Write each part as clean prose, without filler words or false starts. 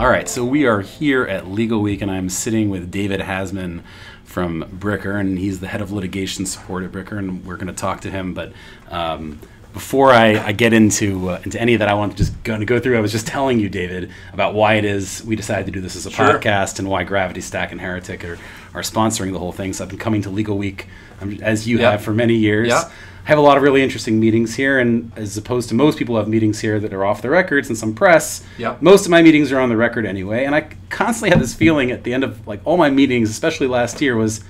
All right, so we are here at Legal Week, and I'm sitting with David Hasman from Bricker, and he's the head of litigation support at Bricker, and we're going to talk to him. But before I get into any of that, I want to just go through. I was just telling you, David, about why it is we decided to do this as a podcast, and why Gravity Stack and Heretik are sponsoring the whole thing. So I've been coming to Legal Week, as you have for many years. Yep. I have a lot of really interesting meetings here, and as opposed to most people who have meetings here that are off the records and some press, most of my meetings are on the record anyway, and I constantly have this feeling at the end of all my meetings, especially last year, was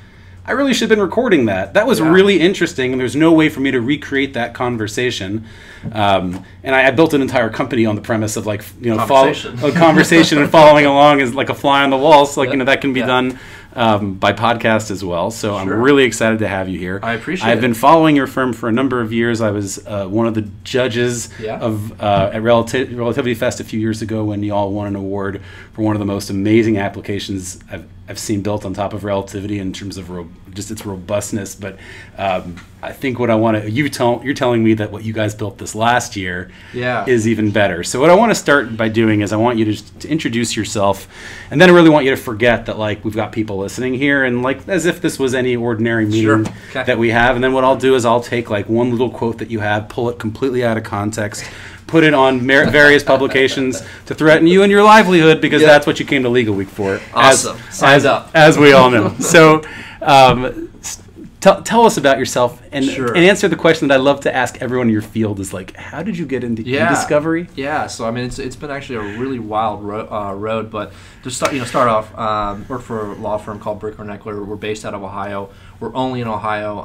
I really should have been recording that. That was really interesting, and there's no way for me to recreate that conversation. And I built an entire company on the premise of conversation and following along is like a fly on the wall, so that can be done by podcast as well. So I'm really excited to have you here. I appreciate it. I've been following your firm for a number of years. I was one of the judges at Relativity Fest a few years ago when you all won an award for one of the most amazing applications I've seen built on top of Relativity in terms of just its robustness. But I think what I want to you're telling me that what you guys built this last year is even better. So what I want to start by doing is I want you to introduce yourself, and then I really want you to forget that we've got people listening here, and as if this was any ordinary meeting that we have. And then what I'll do is I'll take one little quote that you have, pull it completely out of context, put it on various publications to threaten you and your livelihood, because that's what you came to Legal Week for. Awesome. As we all know. So tell us about yourself, and answer the question that I love to ask everyone in your field is how did you get into e-discovery? Yeah, so it's been actually a really wild road, but to start off, work for a law firm called Bricker and Eckler. We're based out of Ohio. We're only in Ohio,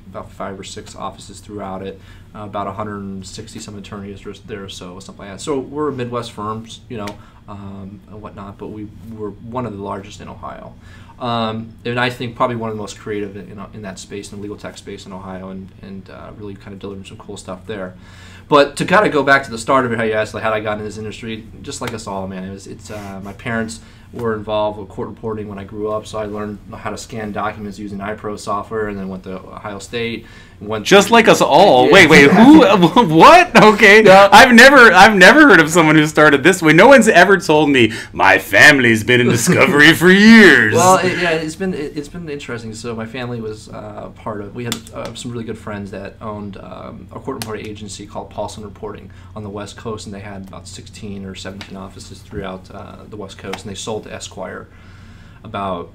about 5 or 6 offices throughout it, about 160 some attorneys there or so, something like that. So we're Midwest firms, and whatnot, but we're one of the largest in Ohio. And I think probably one of the most creative in that space, in the legal tech space in Ohio, and really kind of delivering some cool stuff there. But to kind of go back to the start of it, how you asked how I got into this industry, just like us all, man. It's my parents were involved with court reporting when I grew up, so I learned how to scan documents using iPro software, and then went to Ohio State. Just like us all. Wait, who? What? Okay. I've never heard of someone who started this way. No one's ever told me my family's been in discovery for years. Well, it's been interesting. So my family was part of. We had some really good friends that owned a court reporting agency called Paulson Reporting on the West Coast, and they had about 16 or 17 offices throughout the West Coast, and they sold to Esquire about,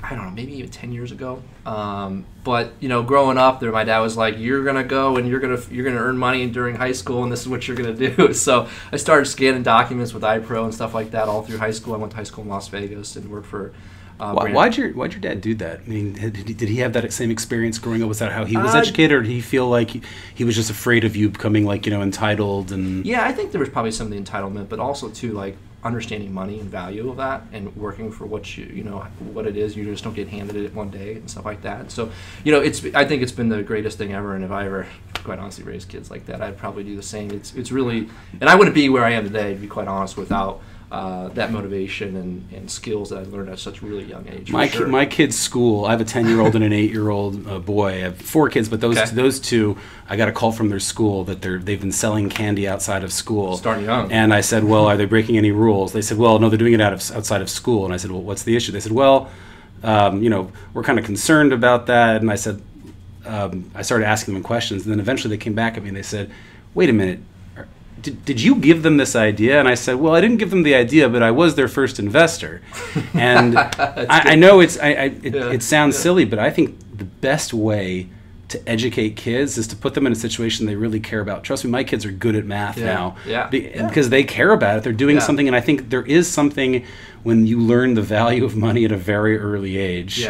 I don't know, maybe even 10 years ago. But growing up there, my dad was like, "You're gonna go and you're gonna earn money during high school, and this is what you're gonna do." So I started scanning documents with iPro and stuff like that all through high school. I went to high school in Las Vegas and worked for. Why'd your dad do that? I mean, did he have that same experience growing up? Was that how he was educated, or did he feel like he was just afraid of you becoming entitled? And yeah, I think there was probably some of the entitlement, but also too understanding money and value of that, and working for what what it is. You just don't get handed it one day and stuff like that. So I think it's been the greatest thing ever. And if I ever, quite honestly, raised kids like that, I'd probably do the same. It's really, and I wouldn't be where I am today, to be quite honest, without that motivation and skills that I learned at such a really young age. My kid's school, I have a 10-year-old and an 8-year-old boy. I have 4 kids, but those two, I got a call from their school that they've been selling candy outside of school. Starting young. And I said, well, are they breaking any rules? They said, well, no, they're doing it outside of school. And I said, well, what's the issue? They said, well, we're kind of concerned about that. And I said, I started asking them questions, and then eventually they came back at me and they said, wait a minute. Did you give them this idea? And I said, well, I didn't give them the idea, but I was their first investor. And I know it sounds silly, but I think the best way to educate kids is to put them in a situation they really care about. Trust me, my kids are good at math now because they care about it. They're doing something, and I think there is something when you learn the value of money at a very early age.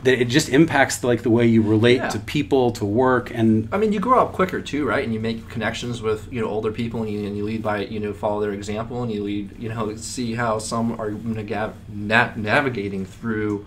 That it just impacts the way you relate to people, to work, and I mean, you grow up quicker too, right? And you make connections with older people, and you lead by follow their example, and you lead see how some are navigating through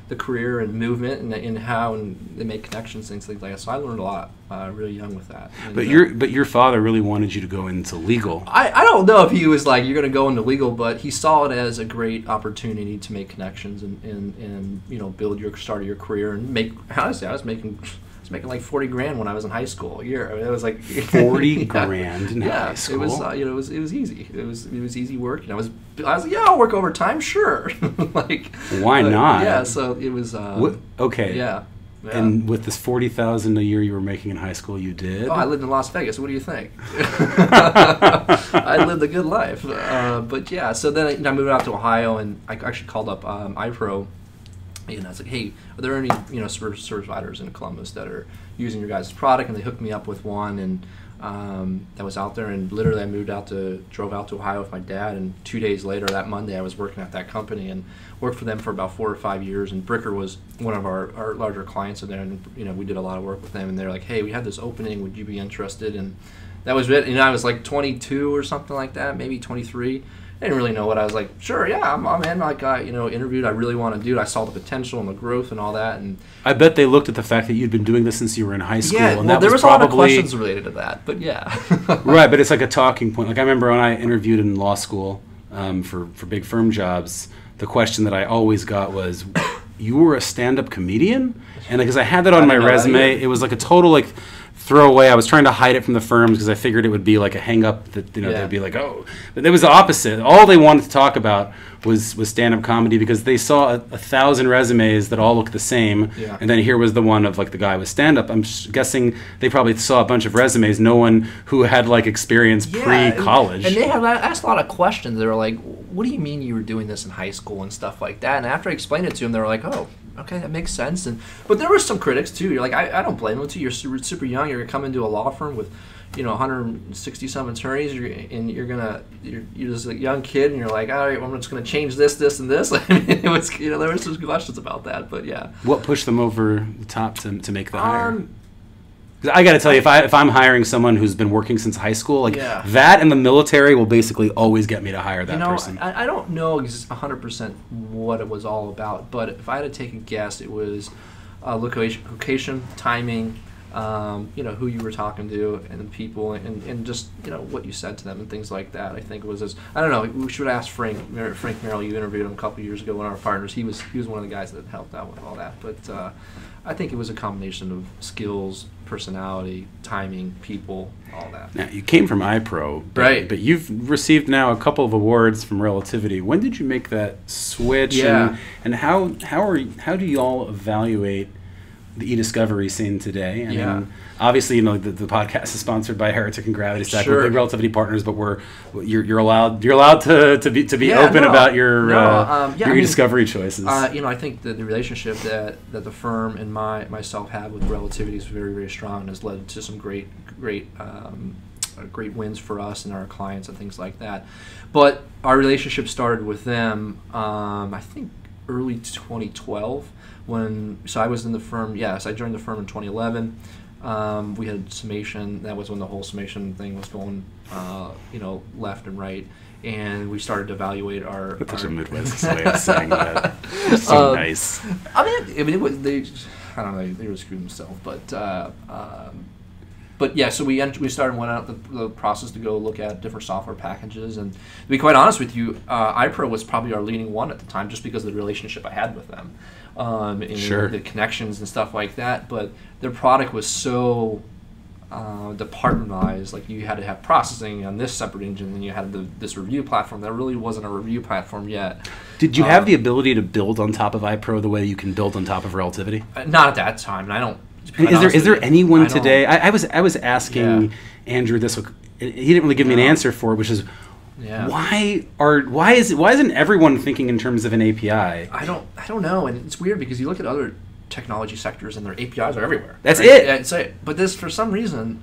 the career and movement, and how they make connections, things like that. So I learned a lot really young with that. And, but your father really wanted you to go into legal. I don't know if he was like, you're going to go into legal, but he saw it as a great opportunity to make connections and build start your career and make. Honestly, I was making was making like 40 grand when I was in high school a year. I mean, it was like 40 grand in high school. It was it was easy. It was easy work. I was like, yeah, I'll work overtime, sure. Like, why not? Yeah, so it was. Okay. Yeah. Yeah. And with this $40,000 a year you were making in high school, you did? Oh, I lived in Las Vegas. What do you think? I lived a good life. But yeah, so then I moved out to Ohio, and I actually called up iPro, and I was like, hey, are there any service providers in Columbus that are using your guys' product? And they hooked me up with one, and that was out there. And literally, I drove out to Ohio with my dad, and 2 days later, that Monday, I was working at that company and worked for them for about 4 or 5 years. And Bricker was one of our larger clients in there, and we did a lot of work with them. And they're like, hey, we have this opening, would you be interested? And that was it. I was like 22 or something like that, maybe 23. I didn't really know what I was like. Sure, yeah, I'm in. Like I, interviewed. I really want to do it. I saw the potential and the growth and all that. And I bet they looked at the fact that you'd been doing this since you were in high school. Yeah, and well, there was probably a lot of questions related to that, but yeah. Right, but it's like a talking point. Like I remember when I interviewed in law school for big firm jobs, the question that I always got was, "You were a stand-up comedian?" And because I had that on my resume, it was like a total like throwaway. I was trying to hide it from the firms because I figured it would be like a hang up that they'd be like, oh, but it was the opposite. All they wanted to talk about was stand-up comedy because they saw 1,000 resumes that all looked the same, and then here was the one of like the guy with stand-up. I'm guessing they probably saw a bunch of resumes, no one who had like experience pre-college. And they had asked a lot of questions. They were like, what do you mean you were doing this in high school and stuff like that? And after I explained it to them, they were like, oh, okay, that makes sense. But there were some critics too. You're like, I don't blame them too. You're super young. You're gonna come into a law firm with, 160-some attorneys. You're just a young kid, and you're like, all right, well, I'm just gonna change this, and this. I mean, it was, there were some questions about that, but yeah. What pushed them over the top to make the hire? I got to tell you, if I'm hiring someone who's been working since high school, like that and the military will basically always get me to hire that person. I don't know 100% what it was all about, but if I had to take a guess, it was location, timing, who you were talking to, and the people, and just what you said to them and things like that. I think it was this. I don't know. We should ask Frank Merrill. You interviewed him a couple years ago. One of our partners. He was one of the guys that helped out with all that. But I think it was a combination of skills, personality, timing, people, all that. Now, you came from iPro, right? But you've received now a couple of awards from Relativity. When did you make that switch? Yeah. And how do you all evaluate the e-discovery scene today? I mean, obviously, the podcast is sponsored by Heretik and Gravity Stack. We're big Relativity partners, but you're allowed to be open about your e-discovery choices. I think that the relationship that the firm and myself have with Relativity is very, very strong and has led to some great wins for us and our clients and things like that. But our relationship started with them, I think, early 2012. So I was in the firm. Yes, I joined the firm in 2011. We had summation. That was when the whole summation thing was going, left and right, and we started to evaluate our. That's a Midwest way of saying that. So nice. I mean, it was they. I don't know. They were screwing themselves, but yeah. So we went out the process to go look at different software packages, and to be quite honest with you, iPro was probably our leading one at the time, just because of the relationship I had with them. And the connections and stuff like that, but their product was so departmentalized. Like, you had to have processing on this separate engine, and you had this review platform that really wasn't a review platform yet. Did you have the ability to build on top of iPro the way you can build on top of Relativity? Not at that time, and I don't. Is there anyone today? I was asking Andrew this. He didn't really give me an answer for it, which is. Yeah. Why isn't everyone thinking in terms of an API? I don't know, and it's weird because you look at other technology sectors and their APIs are everywhere. That's it. Yeah, it's it. But this, for some reason,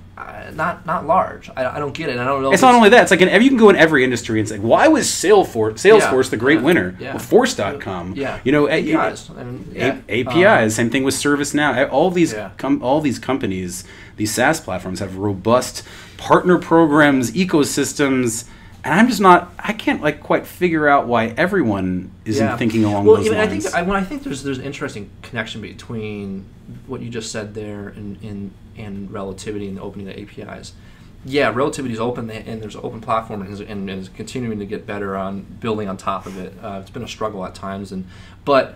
not large. I don't get it. I don't know. It's not only that. It's like you can go in every industry and say, why was Salesforce the great winner? Yeah. Well, Force.com. Yeah. APIs. APIs. Same thing with ServiceNow. All these companies, these SaaS platforms have robust partner programs, ecosystems. And I'm just not. I can't quite figure out why everyone isn't thinking along those lines. I think there's an interesting connection between what you just said there and Relativity and opening the APIs. Yeah, Relativity is open, and there's an open platform, and is continuing to get better on building on top of it. It's been a struggle at times, but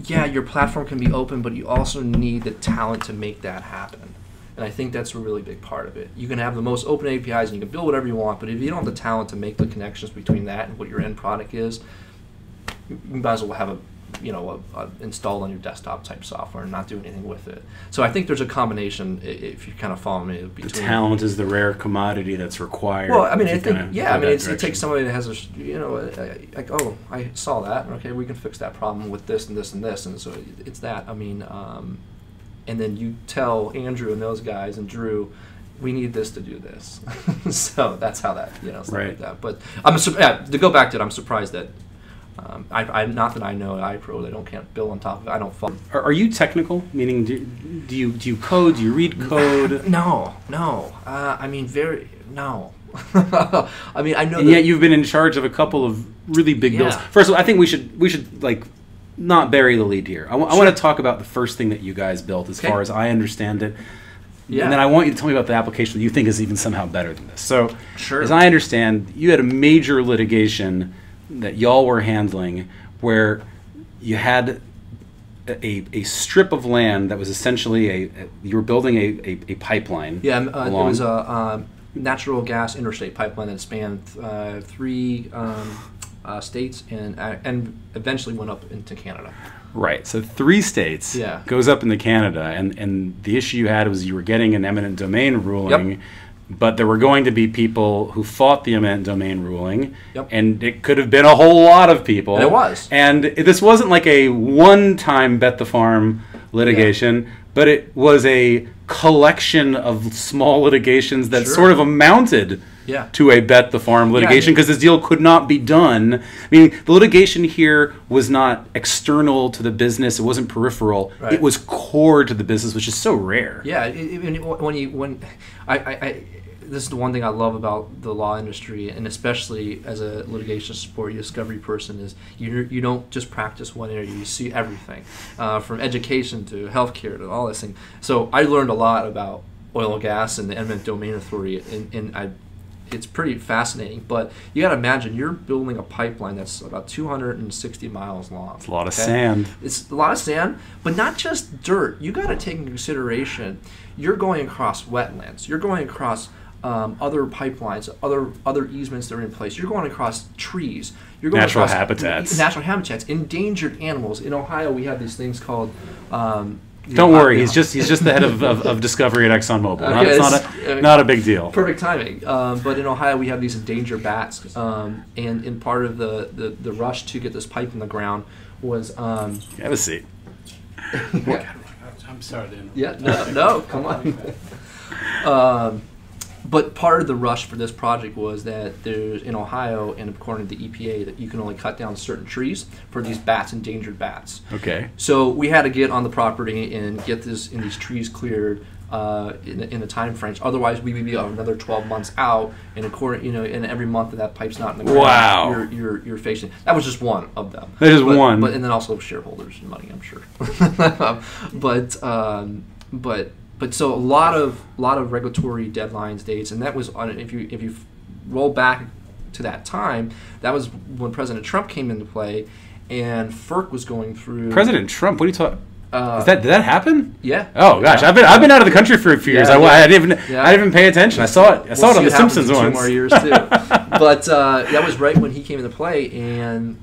yeah, your platform can be open, but you also need the talent to make that happen. And I think that's a really big part of it. You can have the most open APIs and you can build whatever you want, but if you don't have the talent to make the connections between that and what your end product is, you might as well have a installed on your desktop type software and not do anything with it. So I think there's a combination, if you kind of follow me, between the talent is the rare commodity that's required. Well, I mean, I think, yeah, I mean, it takes somebody that has like, oh, I saw that. Okay, we can fix that problem with this and this and this, and so it's that. I mean, and then you tell Andrew and those guys and Drew, we need this to do this. So that's how that, stuff like that. But to go back to it, I'm surprised that. I'm not that I know iPro. Can't build on top of it. I don't follow. Are you technical? Meaning, do you code? Do you read code? No. I mean, no. I mean, I know. And yet you've been in charge of a couple of really big builds. First of all, I think we should like not bury the lead here. I want to talk about the first thing that you guys built, as far as I understand it. Yeah. And then I want you to tell me about the application that you think is even somehow better than this. So, as I understand, you had a major litigation that y'all were handling where you had a strip of land that was essentially you were building a pipeline. Yeah, it was a natural gas interstate pipeline that spanned 3 states and eventually went up into Canada. Right, so 3 states goes up into Canada, and the issue you had was you were getting an eminent domain ruling. But there were going to be people who fought the eminent domain ruling, and it could have been a whole lot of people. And it was. And this wasn't like a one-time bet the farm litigation, but it was a collection of small litigations that sort of amounted to a bet the farm litigation, because this deal could not be done. I mean, the litigation here was not external to the business; it wasn't peripheral. It was core to the business, which is so rare. Yeah, this is the one thing I love about the law industry, and especially as a litigation support discovery person, is you don't just practice one area; you see everything, from education to healthcare to all this thing. So I learned a lot about oil and gas and the eminent domain authority, and it's pretty fascinating. But you got to imagine you're building a pipeline that's about 260 miles long. It's a lot of sand. It's a lot of sand, but not just dirt. You got to take into consideration you're going across wetlands. You're going across other pipelines, other easements that are in place. You're going across trees. You're going natural across habitats, endangered animals. In Ohio, we have these things called. Don't worry, he's just the head of Discovery at ExxonMobil. It's not a big deal. Perfect timing. But in Ohio, we have these endangered bats, and in part of the rush to get this pipe in the ground was. Have a seat. I'm sorry to interrupt. Yeah, no, come on. But part of the rush for this project was that there's in Ohio, and according to the EPA, that you can only cut down certain trees for these bats, endangered bats. Okay. So we had to get on the property and get these trees cleared in the time frames. Otherwise, we would be another 12 months out, and and every month that pipe's not in the ground. Wow. You're facing. That was just one of them. That is one. And then also shareholders and money, I'm sure. But so a lot of regulatory deadlines, dates, and that was if you roll back to that time, that was when President Trump came into play, and FERC was going through. President Trump? What are you talking? Did that happen? Yeah. Oh gosh, I've been out of the country for a few years. I didn't even pay attention. I saw it. I saw it on The Simpsons once. 2 more years too. But that was right when he came into play, and.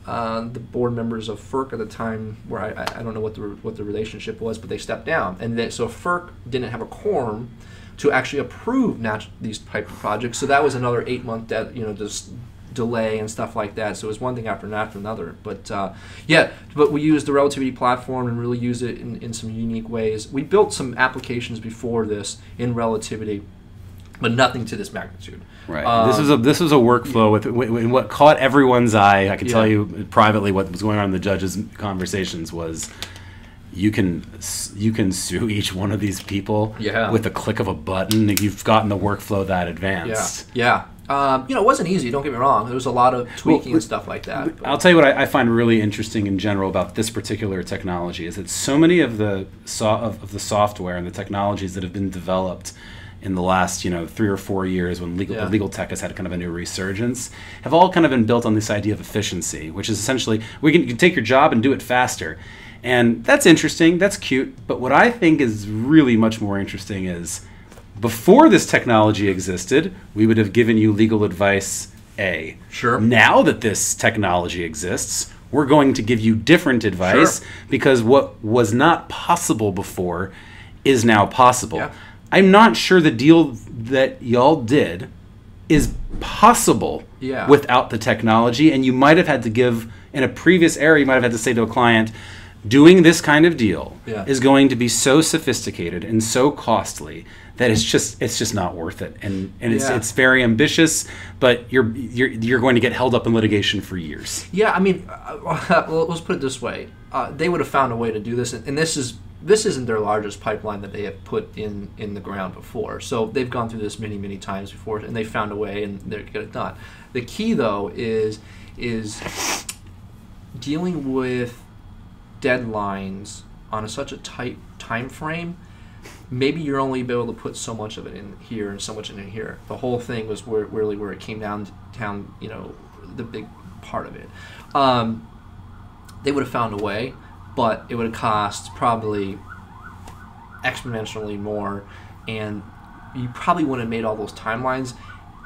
The board members of FERC at the time, where I don't know what the relationship was, but they stepped down, and so FERC didn't have a quorum to actually approve these type of projects. So that was another 8-month just delay and stuff like that. So it was one thing after another. But but we used the Relativity platform and really used it in some unique ways. We built some applications before this in Relativity, but nothing to this magnitude. Right. This was a workflow with what caught everyone's eye. I can tell you privately what was going on in the judges' conversations was you can sue each one of these people with the click of a button if you've gotten the workflow that advanced. Yeah. It wasn't easy. Don't get me wrong. There was a lot of tweaking and stuff like that. I'll tell you what I find really interesting in general about this particular technology is that so many of the software and the technologies that have been developed in the last 3 or 4 years when legal tech has had kind of a new resurgence have all kind of been built on this idea of efficiency, which is essentially you can take your job and do it faster. And that's interesting, that's cute, but what I think is really much more interesting is before this technology existed, we would have given you legal advice A. Sure. Now that this technology exists, we're going to give you different advice because what was not possible before is now possible. Yeah. I'm not sure the deal that y'all did is possible without the technology, and you might have had to give, in a previous era, you might have had to say to a client, doing this kind of deal is going to be so sophisticated and so costly that it's just not worth it, and it's very ambitious, but you're going to get held up in litigation for years. Yeah, I mean, well, let's put it this way: they would have found a way to do this, and this isn't their largest pipeline that they have put in the ground before. So they've gone through this many times before, and they found a way, and they're get it done. The key, though, is dealing with deadlines on such a tight time frame. Maybe you're only able to put so much of it in here and so much in here. The whole thing was really where it came down, the big part of it. They would have found a way, but it would have cost probably exponentially more, and you probably wouldn't have made all those timelines,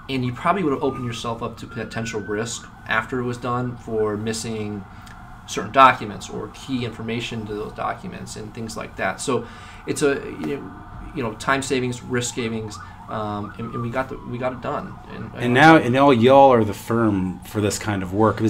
and you probably would have opened yourself up to potential risk after it was done for missing certain documents or key information to those documents and things like that. So it's a time savings, risk savings, and we got it done. And now y'all are the firm for this kind of work.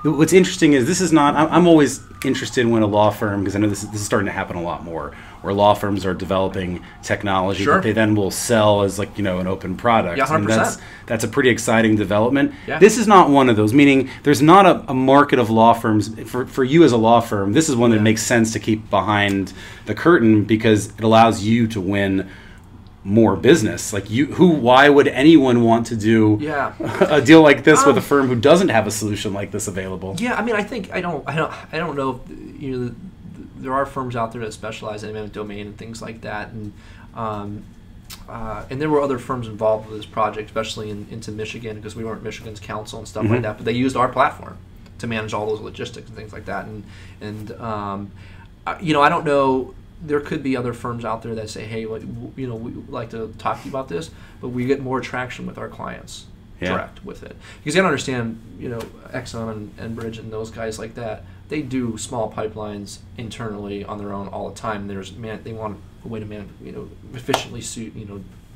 What's interesting is this is not. I'm always interested when a law firm, because I know this is starting to happen a lot more, where law firms are developing technology that they then will sell as an open product. Yeah, 100%. And that's a pretty exciting development. Yeah. This is not one of those, meaning there's not a market of law firms. For you as a law firm, this is one that makes sense to keep behind the curtain because it allows you to win more business. Why would anyone want to do a deal like this with a firm who doesn't have a solution like this available? Yeah, I mean, I don't know if, there are firms out there that specialize in eminent domain and things like that, and there were other firms involved with this project, especially into Michigan, because we weren't Michigan's counsel and stuff like that, but they used our platform to manage all those logistics and things like that, and I don't know. There could be other firms out there that say, hey, we would like to talk to you about this, but we get more traction with our clients direct with it. Because you got to understand, Exxon and Bridge and those guys like that, they do small pipelines internally on their own all the time. They want a way to efficiently sue,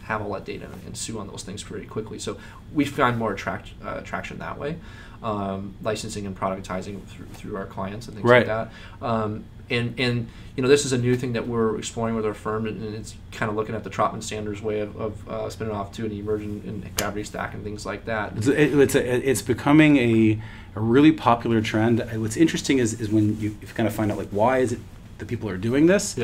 have all that data and sue on those things pretty quickly. So we find more traction that way, licensing and productizing through our clients and things like that. And this is a new thing that we're exploring with our firm, and it's kind of looking at the Trotman Sanders way of spinning off to an emergent and gravity stack and things like that. It's becoming a really popular trend. What's interesting is when you kind of find out why is it that people are doing this,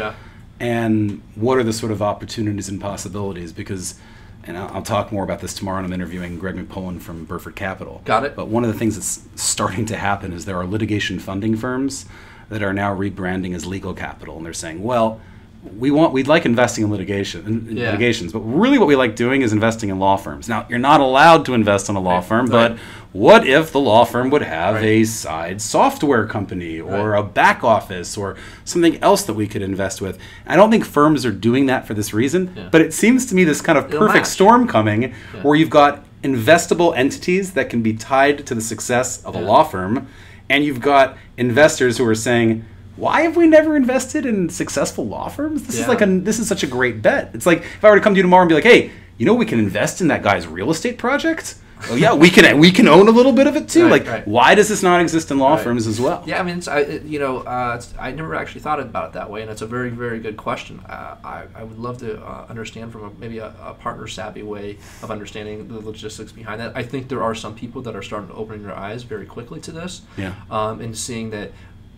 and what are the sort of opportunities and possibilities, because. And I'll talk more about this tomorrow, and I'm interviewing Greg McPullen from Burford Capital. Got it. But one of the things that's starting to happen is there are litigation funding firms that are now rebranding as legal capital, and they're saying, well, we'd like investing in litigations, but really what we like doing is investing in law firms. Now, you're not allowed to invest in a law firm, but what if the law firm would have a side software company or a back office or something else that we could invest with? I don't think firms are doing that for this reason, but it seems to me this kind of perfect storm coming where you've got investable entities that can be tied to the success of a law firm, and you've got investors who are saying, why have we never invested in successful law firms? This is such a great bet. It's like if I were to come to you tomorrow and be like, hey, we can invest in that guy's real estate project? Oh yeah, we can own a little bit of it too. Why does this not exist in law firms as well? Yeah, I mean, I never actually thought about it that way, and it's a very, very good question. I would love to understand from maybe a partner savvy way of understanding the logistics behind that. I think there are some people that are starting to open their eyes very quickly to this, and seeing that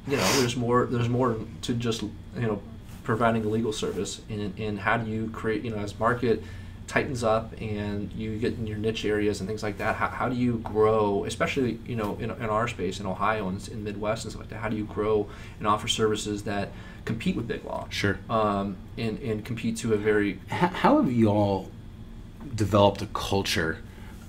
there's more to just providing a legal service, and how do you create as market tightens up and you get in your niche areas and things like that, how do you grow, especially in our space in Ohio and in Midwest and stuff like that? How do you grow and offer services that compete with big law? Sure. And compete to a very... How have you all developed a culture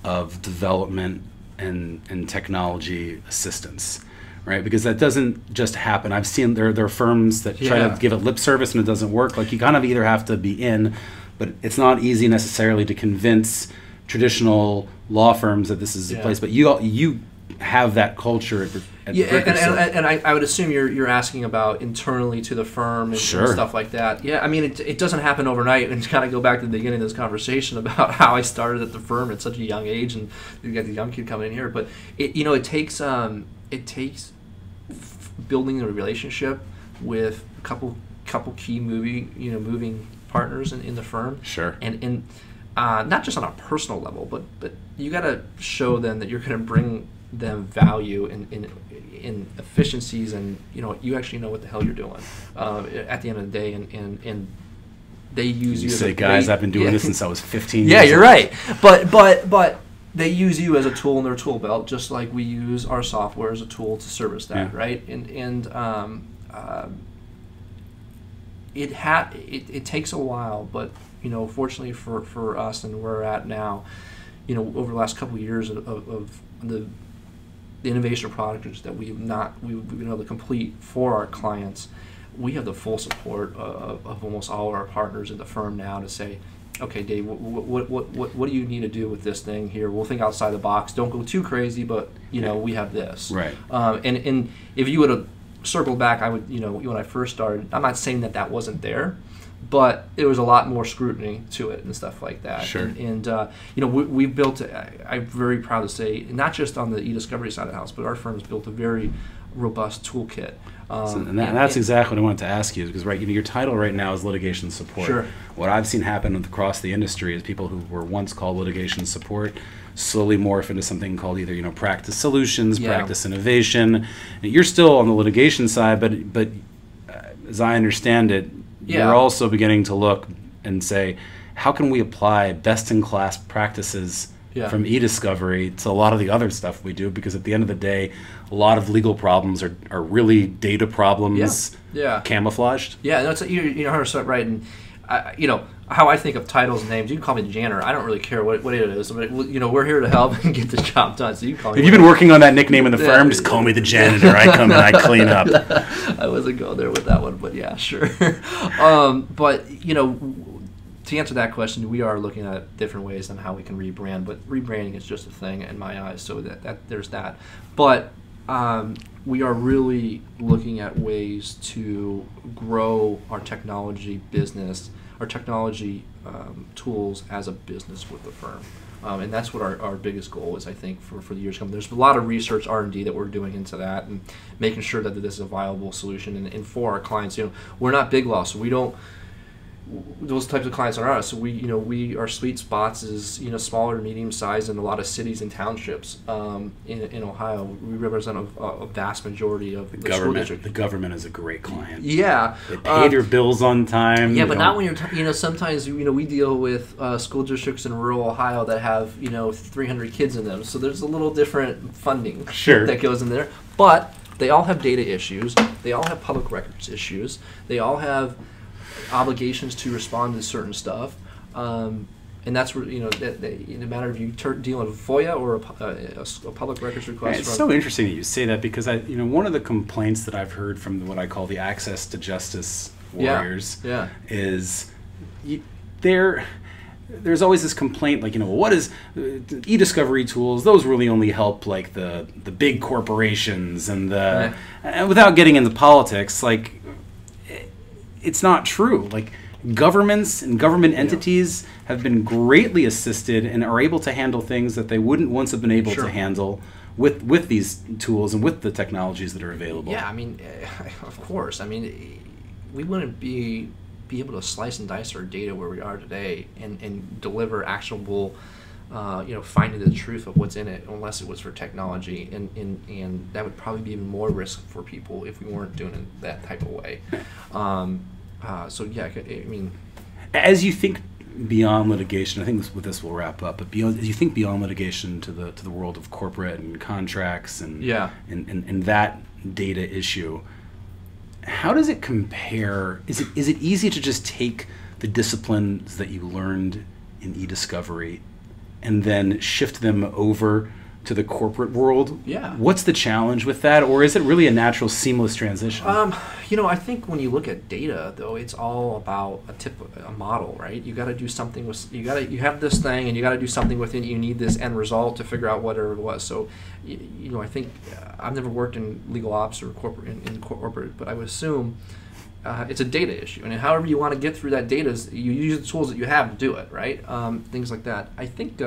of development and technology assistance? Right, because that doesn't just happen. I've seen there are firms that try to give it lip service and it doesn't work. Like, you kind of either have to be in, but it's not easy necessarily to convince traditional law firms that this is the place. But you have that culture at and I would assume you're asking about internally to the firm and stuff like that. Yeah, I mean, it doesn't happen overnight. And to kind of go back to the beginning of this conversation about how I started at the firm at such a young age, and you got the young kid coming in here, but it takes building a relationship with a couple key moving partners in the firm. Sure. And not just on a personal level, but you got to show them that you're going to bring them value in efficiencies, and you actually know what the hell you're doing at the end of the day, and they use you. Say, guys, I've been doing this since I was 15 years old. Yeah, you're right. But they use you as a tool in their tool belt, just like we use our software as a tool to service that, right? And it takes a while, but fortunately for us and where we're at now, over the last couple of years of the innovation of products that we've been able to complete for our clients, we have the full support of almost all of our partners in the firm now to say, okay, Dave, what do you need to do with this thing here? We'll think outside the box. Don't go too crazy, but we have this. Right. And if you would have circled back, I would, when I first started, I'm not saying that wasn't there, but there was a lot more scrutiny to it and stuff like that. Sure. And we've built, I'm very proud to say, not just on the e-discovery side of the house, but our firm's built a very robust toolkit. That's exactly what I wanted to ask you, because your title right now is litigation support. Sure. What I've seen happen across the industry is people who were once called litigation support slowly morph into something called either practice solutions, practice innovation. You're still on the litigation side, but as I understand it, you're also beginning to look and say, how can we apply best-in-class practices from e-discovery to a lot of the other stuff we do? Because at the end of the day, a lot of legal problems are really data problems camouflaged. Yeah, that's you're 100% right. And how I think of titles and names, you can call me the janitor. I don't really care what it is. But, we're here to help and get the job done. So you can call me. If you've been working on that nickname in the firm, just call me the janitor. I come and I clean up. I wasn't going there with that one, but yeah, sure. But to answer that question, we are looking at different ways on how we can rebrand, but rebranding is just a thing in my eyes, so that there's that. But we are really looking at ways to grow our technology business, our technology tools as a business with the firm. And that's what our biggest goal is, I think, for the years to come. There's a lot of research, R&D that we're doing into that, and making sure that this is a viable solution. And for our clients, we're not big law, so we don't. Those types of clients are us. So our sweet spots is smaller to medium size in a lot of cities and townships in Ohio. We represent a vast majority of the school district. The government is a great client. Yeah, they pay their bills on time. Yeah, but not when you're sometimes we deal with school districts in rural Ohio that have 300 kids in them. So there's a little different funding that goes in there. But they all have data issues. They all have public records issues. They all have obligations to respond to certain stuff, and that's where in a matter of you dealing with FOIA or a public records request. It's so interesting that you say that, because one of the complaints that I've heard from what I call the access to justice warriors is there's always this complaint, like, what is e-discovery tools? Those really only help like the big corporations and and without getting into politics, like. It's not true. Like, governments and government entities have been greatly assisted and are able to handle things that they wouldn't once have been able to handle with these tools and with the technologies that are available. Yeah, I mean, of course. I mean, we wouldn't be able to slice and dice our data where we are today and deliver actionable, finding the truth of what's in it, unless it was for technology, and that would probably be even more risk for people if we weren't doing it that type of way. So yeah, I mean, as you think beyond litigation, I think with this we'll wrap up. But beyond, as you think beyond litigation to the world of corporate and contracts and and that data issue, how does it compare? Is it easy to just take the disciplines that you learned in e-discovery and then shift them over to the corporate world? Yeah. What's the challenge with that, or is it really a natural, seamless transition? I think when you look at data, though, it's all about a model, right? You got to do something with you have this thing, and you got to do something with it. You need this end result to figure out whatever it was. So, I think I've never worked in legal ops or in corporate, but I would assume it's a data issue, and however you want to get through that data, you use the tools that you have to do it, right? Things like that. I think.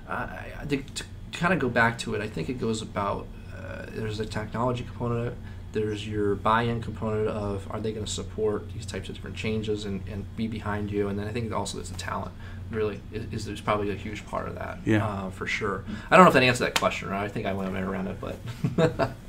I think to kind of go back to it, I think it goes about there's a technology component, there's your buy-in component of are they going to support these types of different changes and be behind you, and then I think also there's the talent. Really, there's probably a huge part of that, for sure. I don't know if that answered that question, right? I think I went around it, but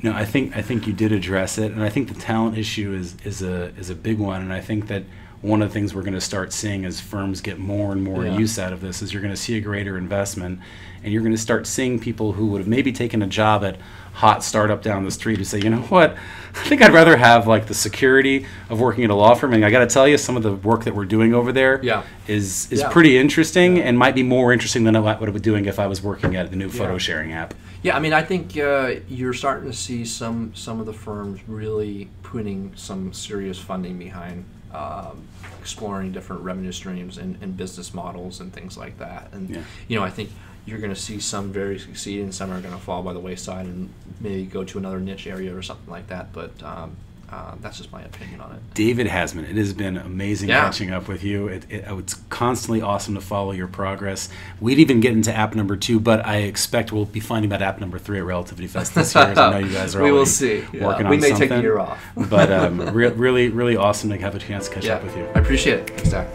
no, I think you did address it, and I think the talent issue is a big one, and I think that one of the things we're going to start seeing as firms get more and more use out of this is you're going to see a greater investment, and you're going to start seeing people who would have maybe taken a job at hot startup down the street who say, you know what, I think I'd rather have like the security of working at a law firm. And I got to tell you, some of the work that we're doing over there is pretty interesting and might be more interesting than what I was doing if I was working at the new photo sharing app. Yeah, I mean, I think you're starting to see some of the firms really putting some serious funding behind exploring different revenue streams and business models and things like that. And I think you're going to see some very succeed and some are going to fall by the wayside and maybe go to another niche area or something like that. But that's just my opinion on it. David Hasman, it has been amazing catching up with you. It's constantly awesome to follow your progress. We'd even get into app number 2, but I expect we'll be finding about app number 3 at Relativity Fest this year. As I know you guys are we will see. Working on something. We may take a year off. But really, really awesome to have a chance to catch up with you. I appreciate it. Thanks, Zach.